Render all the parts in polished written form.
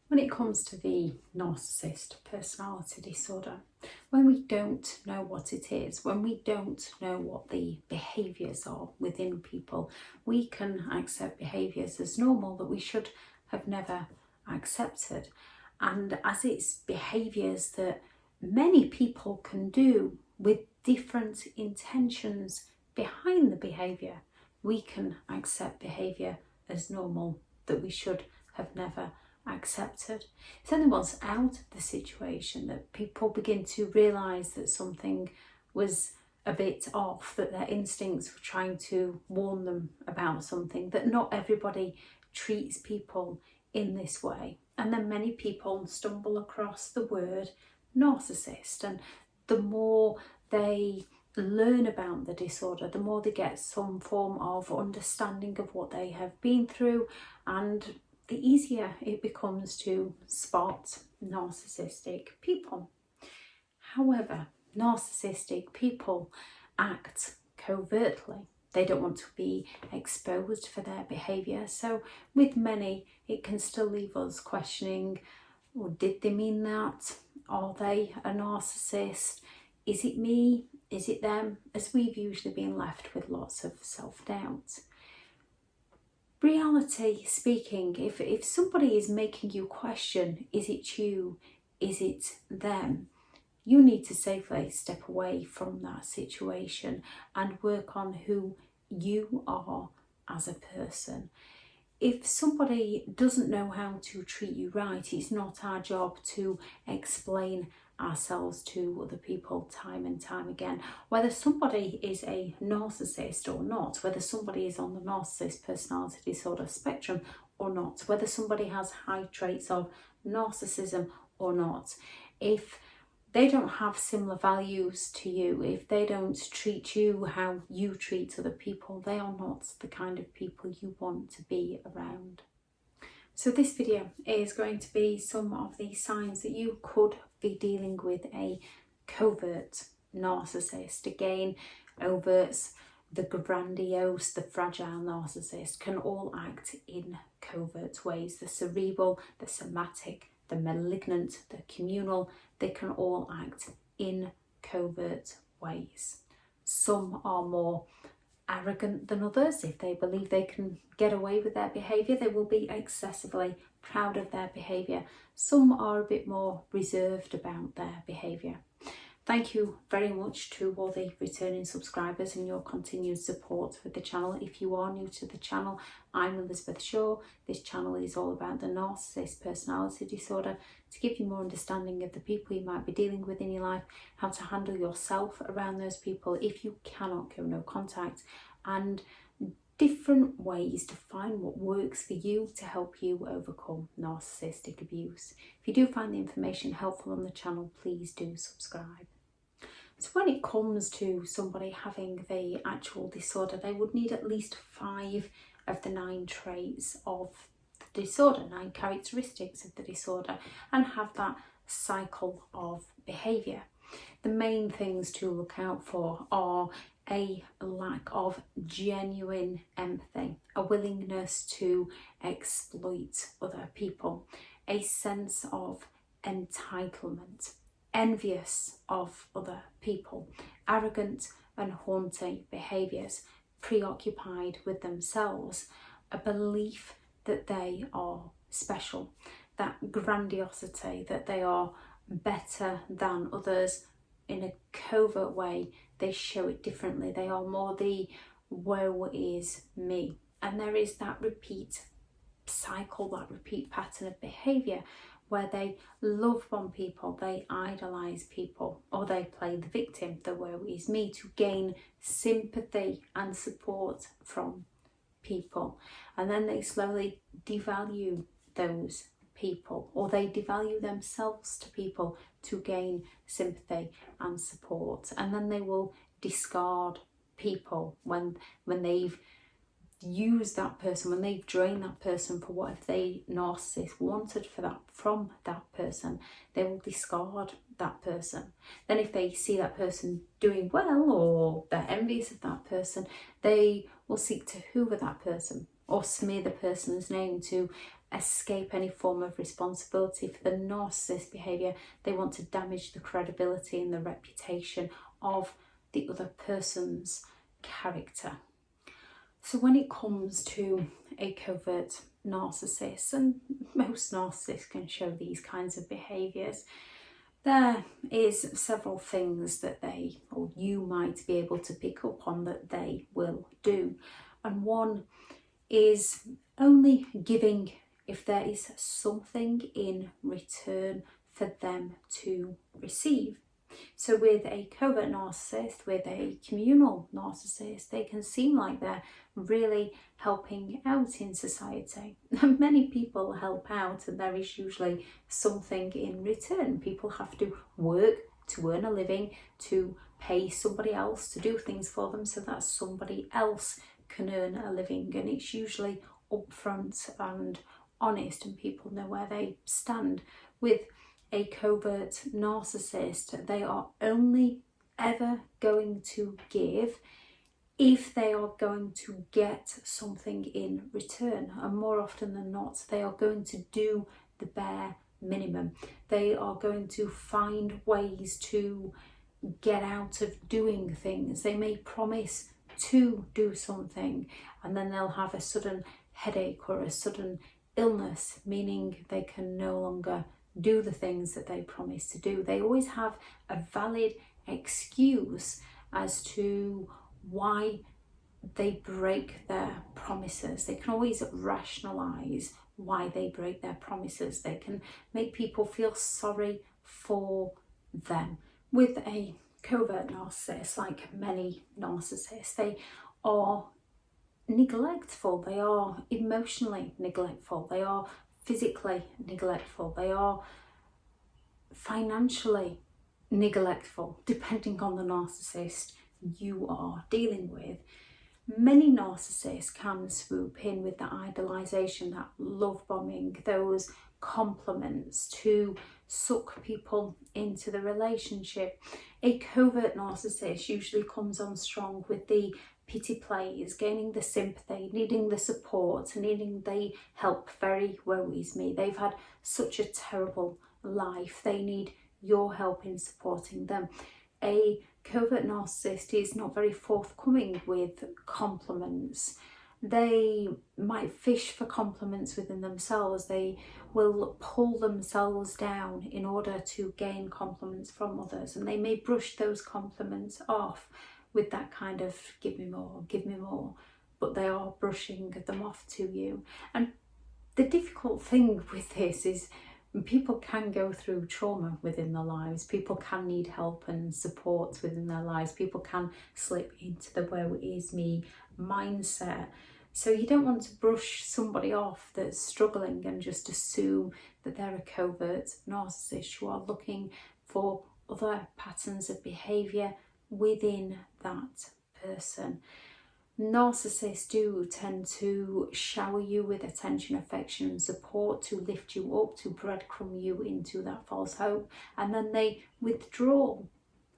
When it comes to the narcissist personality disorder, when we don't know what it is, when we don't know what the behaviours are within people, we can accept behaviours as normal that we should have never accepted. And as it's behaviours that many people can do with different intentions behind the behaviour, we can accept behaviour as normal that we should have never accepted. It's only once out of the situation that people begin to realise that something was a bit off, that their instincts were trying to warn them about something, that not everybody treats people in this way. And then many people stumble across the word narcissist, and the more they learn about the disorder, the more they get some form of understanding of what they have been through, and the easier it becomes to spot narcissistic people. However, narcissistic people act covertly. They don't want to be exposed for their behaviour. So with many, it can still leave us questioning, well, did they mean that? Are they a narcissist? Is it me? Is it them? As we've usually been left with lots of self-doubt. Reality speaking, if somebody is making you question, is it you, is it them, you need to safely step away from that situation and work on who you are as a person. If somebody doesn't know how to treat you right, it's not our job to explain ourselves to other people time and time again. Whether somebody is a narcissist or not, whether somebody is on the narcissist personality disorder spectrum or not, whether somebody has high traits of narcissism or not, if they don't have similar values to you, if they don't treat you how you treat other people, they are not the kind of people you want to be around. So this video is going to be some of the signs that you could be dealing with a covert narcissist. Again, overts, the grandiose, the fragile narcissist can all act in covert ways. The cerebral, the somatic, the malignant, the communal, they can all act in covert ways. Some are more arrogant than others. If they believe they can get away with their behaviour, they will be excessively proud of their behaviour. Some are a bit more reserved about their behaviour. Thank you very much to all the returning subscribers and your continued support for the channel. If you are new to the channel, I'm Elizabeth Shaw. This channel is all about the narcissist personality disorder, to give you more understanding of the people you might be dealing with in your life, how to handle yourself around those people if you cannot go no contact, and different ways to find what works for you to help you overcome narcissistic abuse. If you do find the information helpful on the channel, please do subscribe. So when it comes to somebody having the actual disorder, they would need at least 5 of the 9 traits of the disorder, 9 characteristics of the disorder, and have that cycle of behaviour. The main things to look out for are a lack of genuine empathy, a willingness to exploit other people, a sense of entitlement, envious of other people, arrogant and haughty behaviours, preoccupied with themselves, a belief that they are special, that grandiosity, that they are better than others. In a covert way, they show it differently. They are more the woe is me. And there is that repeat cycle, that repeat pattern of behaviour where they love on people, they idolise people, or they play the victim, the woe is me, to gain sympathy and support from people. And then they slowly devalue those people, or they devalue themselves to people to gain sympathy and support. And then they will discard people when they've used that person, when they've drained that person for what they narcissist wanted from that person, they will discard that person. Then if they see that person doing well, or they're envious of that person, they will seek to hoover that person or smear the person's name to escape any form of responsibility for the narcissist behaviour. They want to damage the credibility and the reputation of the other person's character. So when it comes to a covert narcissist, and most narcissists can show these kinds of behaviours, there is several things that they, or you might be able to pick up on, that they will do. And one is only giving if there is something in return for them to receive. So with a covert narcissist, with a communal narcissist, they can seem like they're really helping out in society. Many people help out and there is usually something in return. People have to work to earn a living, to pay somebody else to do things for them so that somebody else can earn a living, and it's usually upfront and honest and people know where they stand. With a covert narcissist, they are only ever going to give if they are going to get something in return, and more often than not they are going to do the bare minimum. They are going to find ways to get out of doing things. They may promise to do something and then they'll have a sudden headache or a sudden illness, meaning they can no longer do the things that they promise to do. They always have a valid excuse as to why they break their promises. They can always rationalize why they break their promises. They can make people feel sorry for them. With a covert narcissist, like many narcissists, they are neglectful. They are emotionally neglectful. They are physically neglectful. They are financially neglectful, depending on the narcissist you are dealing with. Many narcissists can swoop in with that idolization, that love bombing, those compliments to suck people into the relationship. A covert narcissist usually comes on strong with the pity plays, gaining the sympathy, needing the support, needing the help. Very woe is me. They've had such a terrible life. They need your help in supporting them. A covert narcissist is not very forthcoming with compliments. They might fish for compliments within themselves. They will pull themselves down in order to gain compliments from others, and they may brush those compliments off with that kind of give me more, but they are brushing them off to you. And the difficult thing with this is people can go through trauma within their lives. People can need help and support within their lives. People can slip into the woe is me mindset. So you don't want to brush somebody off that's struggling and just assume that they're a covert narcissist. You are looking for other patterns of behaviour within that person. Narcissists do tend to shower you with attention, affection and support to lift you up, to breadcrumb you into that false hope, and then they withdraw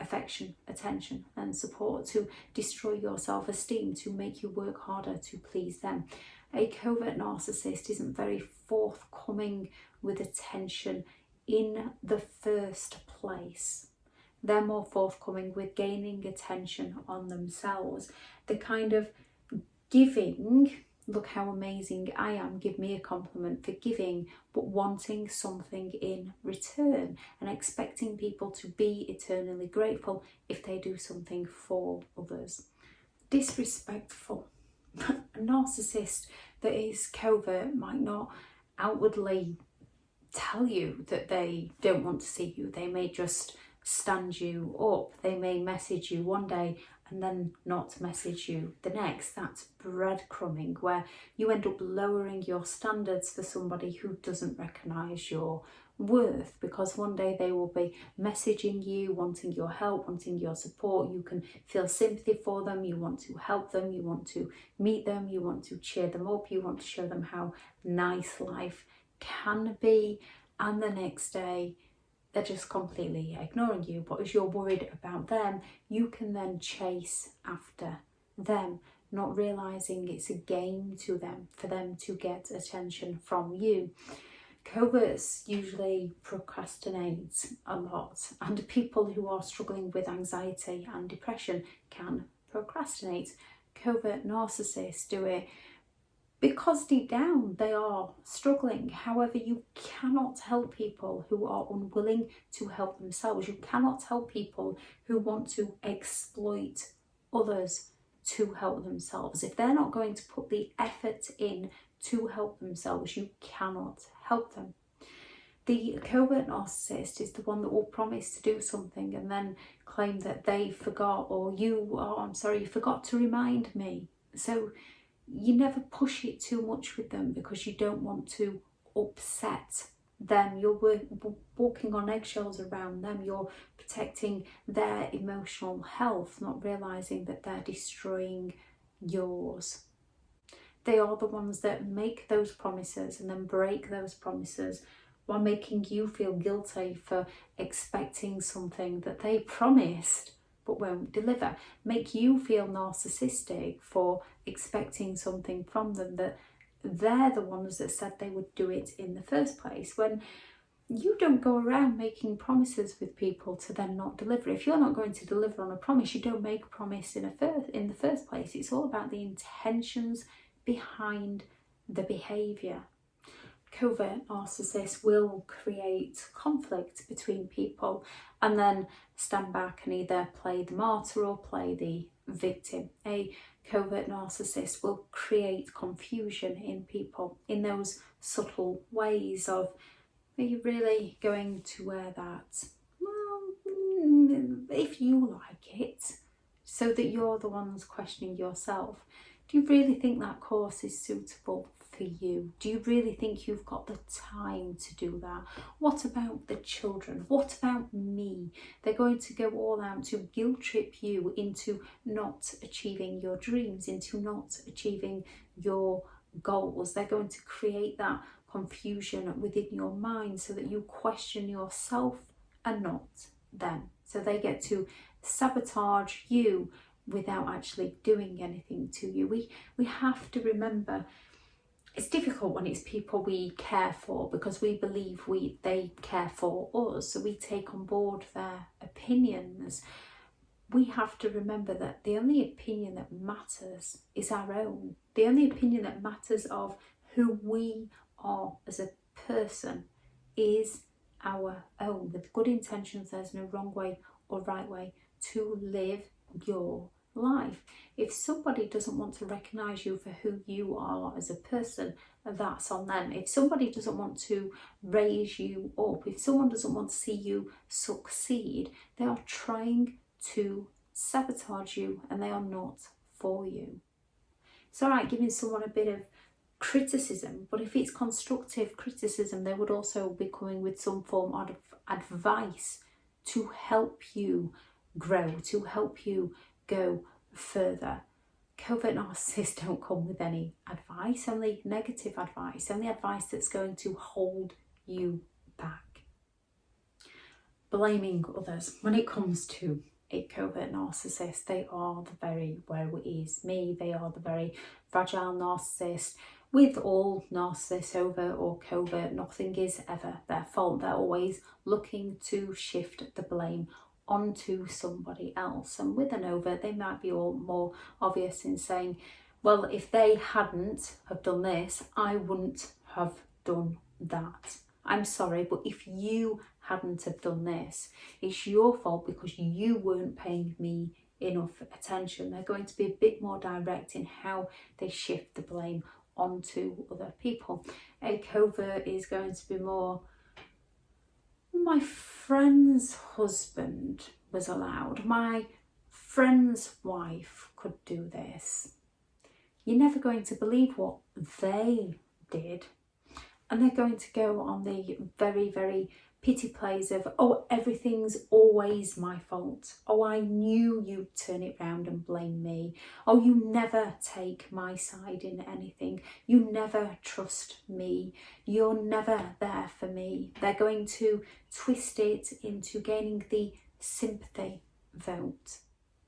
affection, attention and support to destroy your self-esteem, to make you work harder to please them. A covert narcissist isn't very forthcoming with attention in the first place. They're more forthcoming with gaining attention on themselves. The kind of giving, look how amazing I am, give me a compliment for giving, but wanting something in return and expecting people to be eternally grateful if they do something for others. Disrespectful. A narcissist that is covert might not outwardly tell you that they don't want to see you. They may just stand you up. They may message you one day and then not message you the next. That's breadcrumbing, where you end up lowering your standards for somebody who doesn't recognise your worth, because one day they will be messaging you, wanting your help, wanting your support. You can feel sympathy for them, you want to help them, you want to meet them, you want to cheer them up, you want to show them how nice life can be, and the next day they're just completely ignoring you. But as you're worried about them, you can then chase after them. not realising it's a game to them, for them to get attention from you. Coverts usually procrastinate a lot, and people who are struggling with anxiety and depression can procrastinate. Covert narcissists do it because deep down they are struggling. However, you cannot help people who are unwilling to help themselves. You cannot help people who want to exploit others to help themselves. If they're not going to put the effort in to help themselves, you cannot help them. The covert narcissist is the one that will promise to do something and then claim that they forgot, or you forgot to remind me. So you never push it too much with them because you don't want to upset them. You're walking on eggshells around them. You're protecting their emotional health, not realising that they're destroying yours. They are the ones that make those promises and then break those promises while making you feel guilty for expecting something that they promised but won't deliver. Make you feel narcissistic for expecting something from them that they're the ones that said they would do it in the first place, when you don't go around making promises with people to then not deliver. If you're not going to deliver on a promise, you don't make a promise in the first place. It's all about the intentions behind the behaviour. Covert narcissists will create conflict between people and then stand back and either play the martyr or play the victim. A covert narcissist will create confusion in people in those subtle ways of, are you really going to wear that? Well, if you like it, so that you're the ones questioning yourself. Do you really think that course is suitable for you? Do you really think you've got the time to do that? What about the children? What about me? They're going to go all out to guilt trip you into not achieving your dreams, into not achieving your goals. They're going to create that confusion within your mind so that you question yourself and not them. So they get to sabotage you without actually doing anything to you. We have to remember, it's difficult when it's people we care for because we believe they care for us, so we take on board their opinions. We have to remember that the only opinion that matters is our own. The only opinion that matters of who we are as a person is our own. With good intentions, there's no wrong way or right way to live your life. If somebody doesn't want to recognise you for who you are as a person, that's on them. If somebody doesn't want to raise you up, if someone doesn't want to see you succeed, they are trying to sabotage you and they are not for you. It's all right giving someone a bit of criticism, but if it's constructive criticism, they would also be coming with some form of advice to help you grow, to help you go further. Covert narcissists don't come with any advice, only negative advice, only advice that's going to hold you back. Blaming others. When it comes to a covert narcissist, they are the very woe is me. They are the very fragile narcissist. With all narcissists, overt or covert, nothing is ever their fault. They're always looking to shift the blame onto somebody else. And with an overt, they might be all more obvious in saying, well, if they hadn't have done this, I wouldn't have done that. I'm sorry, but if you hadn't have done this, it's your fault because you weren't paying me enough attention. They're going to be a bit more direct in how they shift the blame onto other people. A covert is going to be more, my friend's husband was allowed, my friend's wife could do this. You're never going to believe what they did, and they're going to go on the very, very pity plays of, oh, everything's always my fault. Oh, I knew you'd turn it round and blame me. Oh, you never take my side in anything. You never trust me. You're never there for me. They're going to twist it into gaining the sympathy vote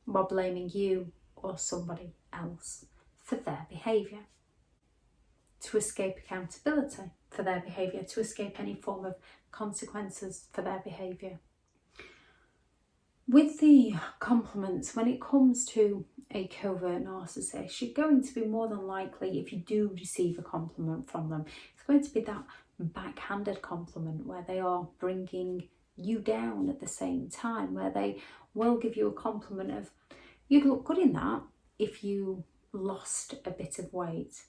while blaming you or somebody else. for their behaviour, to escape accountability for their behaviour, to escape any form of consequences for their behaviour. With the compliments, when it comes to a covert narcissist, you're going to be more than likely, if you do receive a compliment from them, it's going to be that backhanded compliment where they are bringing you down at the same time, where they will give you a compliment of, you'd look good in that if you lost a bit of weight.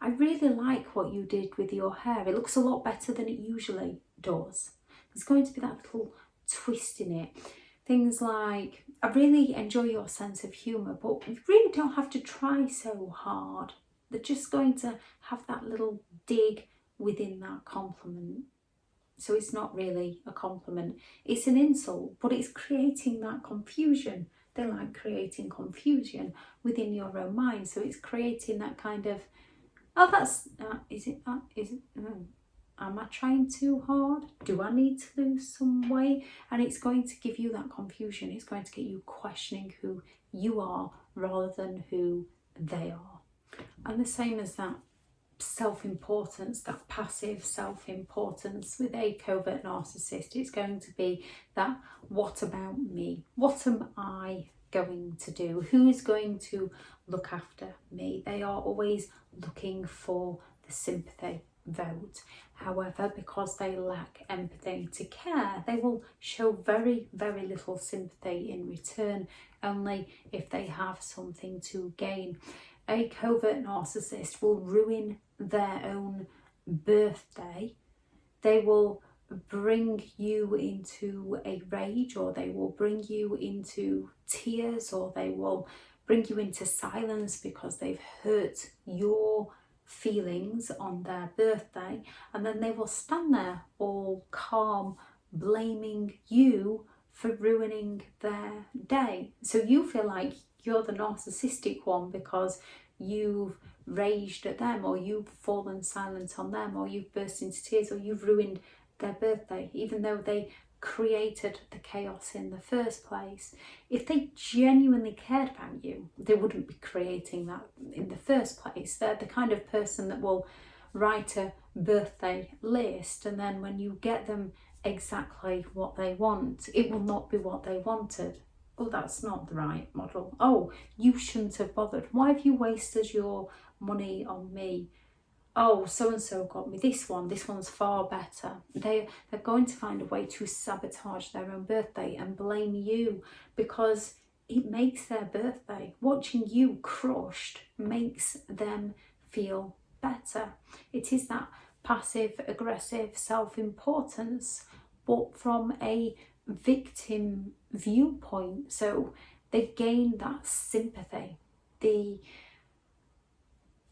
I really like what you did with your hair. It looks a lot better than it usually does. There's going to be that little twist in it. Things like, I really enjoy your sense of humour, but you really don't have to try so hard. They're just going to have that little dig within that compliment. So it's not really a compliment, it's an insult, but it's creating that confusion. They like creating confusion within your own mind. So it's creating that kind of, oh, that's, am I trying too hard? Do I need to lose some weight? And it's going to give you that confusion. It's going to get you questioning who you are rather than who they are. And the same as that self-importance, that passive self-importance with a covert narcissist, it's going to be that, what about me? What am I going to do? Who's going to look after me? They are always looking for the sympathy vote. However, because they lack empathy to care, they will show very, very little sympathy in return, only if they have something to gain. A covert narcissist will ruin their own birthday. They will bring you into a rage, or they will bring you into tears, or they will bring you into silence because they've hurt your feelings on their birthday, and then they will stand there all calm, blaming you for ruining their day. So you feel like you're the narcissistic one because you've raged at them, or you've fallen silent on them, or you've burst into tears, or you've ruined their birthday, even though they created the chaos in the first place. If they genuinely cared about you, they wouldn't be creating that in the first place. They're the kind of person that will write a birthday list, and then when you get them exactly what they want, it will not be what they wanted. Oh, that's not the right model. Oh, you shouldn't have bothered. Why have you wasted your money on me? Oh, so-and-so got me this one. This one's far better. They're going to find a way to sabotage their own birthday and blame you, because it makes their birthday. Watching you crushed makes them feel better. It is that passive-aggressive self-importance, but from a victim viewpoint. So they gain that sympathy.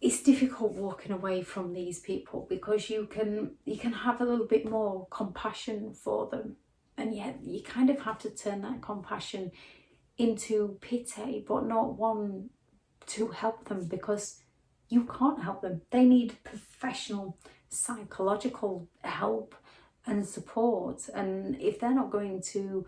It's difficult walking away from these people, because you can have a little bit more compassion for them, and yet you kind of have to turn that compassion into pity, but not one to help them, because you can't help them. They need professional psychological help and support, and if they're not going to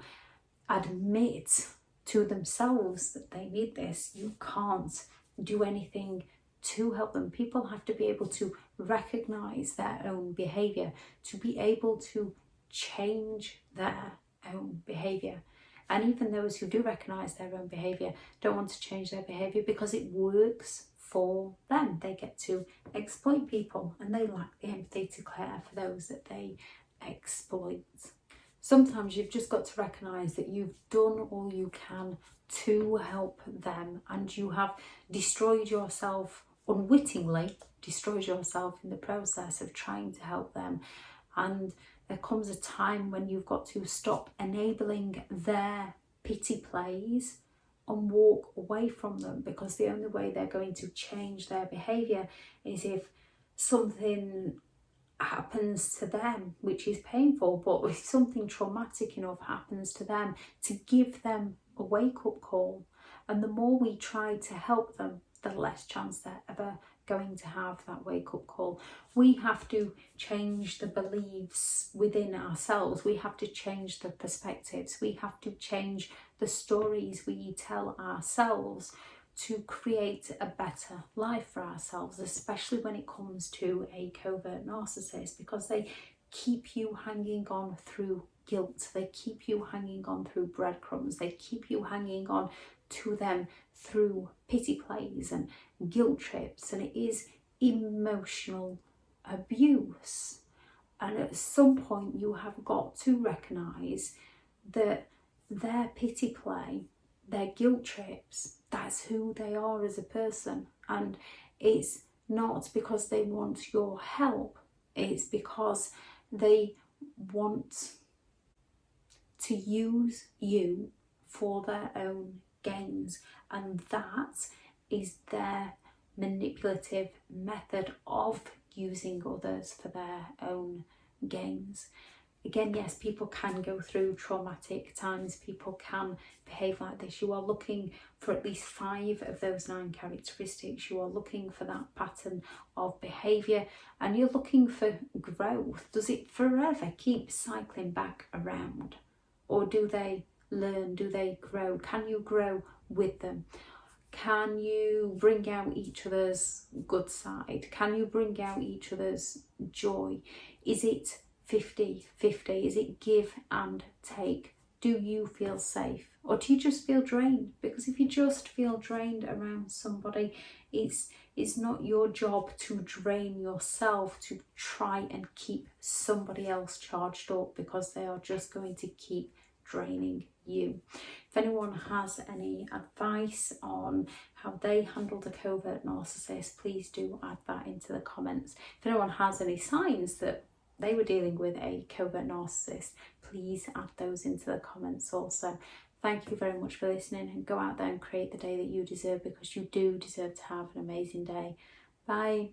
admit to themselves that they need this, you can't do anything to help them. People have to be able to recognize their own behavior, to be able to change their own behavior. And even those who do recognize their own behavior don't want to change their behavior because it works for them. They get to exploit people, and they lack the empathy to care for those that they exploit. Sometimes you've just got to recognize that you've done all you can to help them, and you have destroyed yourself unwittingly, destroyed yourself in the process of trying to help them. And there comes a time when you've got to stop enabling their pity plays and walk away from them, because the only way they're going to change their behaviour is if something happens to them, which is painful, but if something traumatic enough happens to them to give them a wake-up call. And the more we try to help them, the less chance they're ever going to have that wake-up call. We have to change the beliefs within ourselves. We have to change the perspectives. We have to change the stories we tell ourselves to create a better life for ourselves, especially when it comes to a covert narcissist, because they keep you hanging on through guilt, they keep you hanging on through breadcrumbs, they keep you hanging on to them through pity plays and guilt trips, and it is emotional abuse. And at some point you have got to recognise that their pity play, their guilt trips, that's who they are as a person. And it's not because they want your help, it's because they want to use you for their own gains, and that is their manipulative method of using others for their own gains. Again, yes, people can go through traumatic times, people can behave like this. You are looking for at least 5 of those 9 characteristics. You are looking for that pattern of behaviour, and you're looking for growth. Does it forever keep cycling back around? Or do they learn? Do they grow? Can you grow with them? Can you bring out each other's good side? Can you bring out each other's joy? Is it 50-50? Is it give and take? Do you feel safe, or do you just feel drained? Because if you just feel drained around somebody, it's not your job to drain yourself to try and keep somebody else charged up, because they are just going to keep draining you. If anyone has any advice on how they handled a covert narcissist, please do add that into the comments. If anyone has any signs that they were dealing with a covert narcissist, please add those into the comments also. Thank you very much for listening, and go out there and create the day that you deserve, because you do deserve to have an amazing day. Bye.